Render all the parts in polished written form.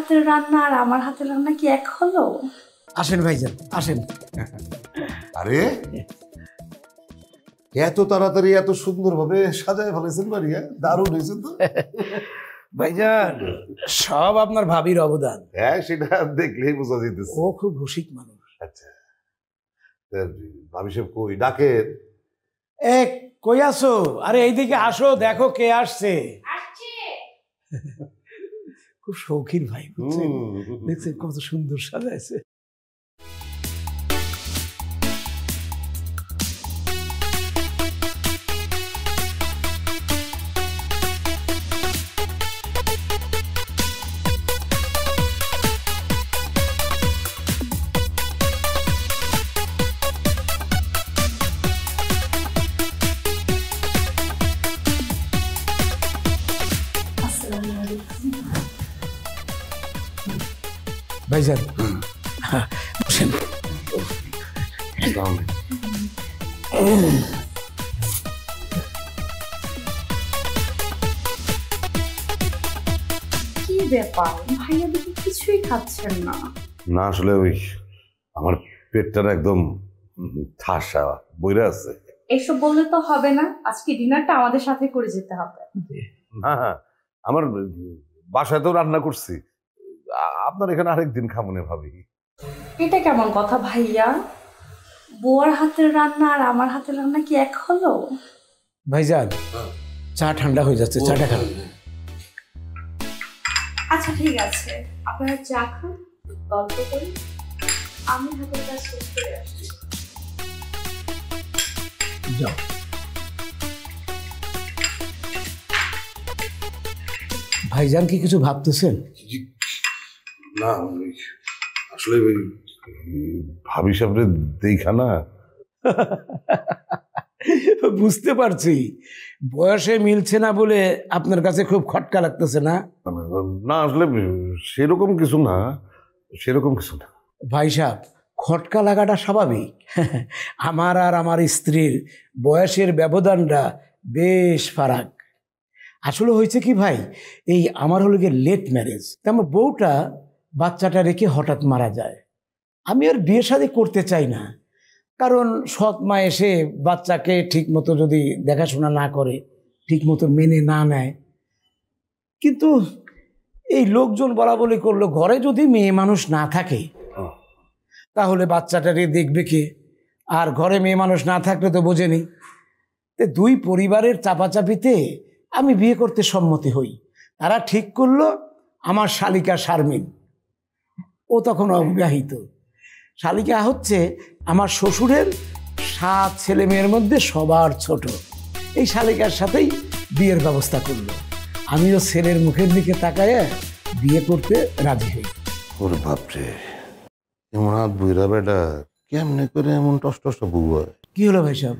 হাতের রান্না আর আমার হাতের রান্না কি এক হলো? আসেন ভাইজান, আসেন। আরে এত তাড়াতাড়ি এত সুন্দরভাবে সাজায় ফেলেছেন বাড়ি, দারুণ হয়েছে তো। ভাইজান সব আপনার ভাবির অবদান। হ্যাঁ, সেটা দেখলেই বোঝা যেতেছে। ও খুব রসিক মানুষ। আচ্ছা, তা ভাবি সাহেব কই ডাকেন? এক কই আসো? আরে এইদিকে আসো, দেখো কে আসছে। খুব শৌখিন ভাই, বুঝছেন? দেখছেন কত সুন্দর সাজাইছে। ভাইজান বসেন। কি ব্যাপার, ভাইয়া দেখি কিছুই খাচ্ছেন না। না আসলে ওই আমার পেটটা না একদম ঠাসা বইরা আছে। এসব বললে তো হবে না, আজকে ডিনারটা আমাদের সাথে করে যেতে হবে। না আমার বাসায় তো রান্না করছি, আপনার এখানে আরেকদিন খামনে ভাবি। এটা কেমন কথা ভাইয়া? বুয়ার হাতের রান্না আর আমার হাতের রান্না কি এক হলো? ভাইজান চা ঠান্ডা হয়ে যাচ্ছে, চাটা খান। আচ্ছা ঠিক আছে, আপনারা চা খান, গল্প করি, আমি হাতের কাজ শেষ করে আসছি। যাও। ভাইজান কি কিছু ভাবতেছেন? না আসলে ওই ভাবি সামনে দেখা না। বুঝতে পারছি, বয়সে মিলছে না বলে আপনার কাছে খুব খটকা লাগতেছে না? না আসলে সেরকম কিছু না, সেরকম কিছু না। ভাই সাহেব, খটকা লাগাটা স্বাভাবিক। আমার আর আমার স্ত্রীর বয়সের ব্যবধানটা বেশ ফারাক। আসলে হয়েছে কি ভাই, এই আমার হলো গিয়ে লেট ম্যারেজ। আমার বউটা বাচ্চাটা রেখে হঠাৎ মারা যায়। আমি আর বিয়ে শাদী করতে চাই না, কারণ সৎ মা এসে বাচ্চাকে ঠিক মতো যদি দেখাশোনা না করে, ঠিক মতো মেনে না নেয়। কিন্তু এই লোকজন বলা বলি করলো, ঘরে যদি মেয়ে মানুষ না থাকে তাহলে বাচ্চাটাকে দেখবে কে? আর ঘরে মেয়ে মানুষ না থাকলে তো বোঝেনি। দুই পরিবারের চাপাচাপিতে আমি বিয়ে করতে সম্মতি হই। তারা ঠিক করলো আমার শালিকা শারমিন, ও তখন অবিবাহিত। শালিকা হচ্ছে আমার শ্বশুরের 7 ছেলে মেয়ের মধ্যে সবার ছোট। এই শালিকার সাথেই বিয়ের ব্যবস্থা করলো। আমিও ছেলের মুখের দিকে তাকায় বিয়ে করতে রাজি হই। ওরে বাপরে, এমন হাত বুইরা বেটা কেমনে করে এমন টস টস বউ হয়? কি হলো ভাই সাহেব,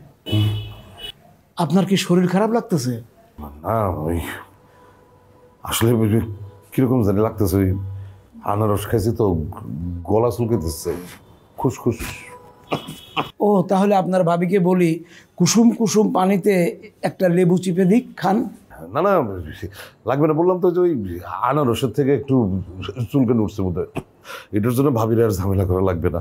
আপনার কি শরীর খারাপ লাগতেছে? না ওই আসলে কিরকম জানি লাগতেছে, ওই আনারস খাইছি তো, গলা চুলকেতেছে, খুসখুস। ও তাহলে আপনার ভাবিকে বলি কুসুম কুসুম পানিতে একটা লেবু চিপে দিক, খান। না না লাগবে না, বললাম তো যে ওই আনারসের থেকে একটু চুলকে উঠছে বোধ হয়, এটার জন্য ভাবির আর ঝামেলা করা লাগবে না।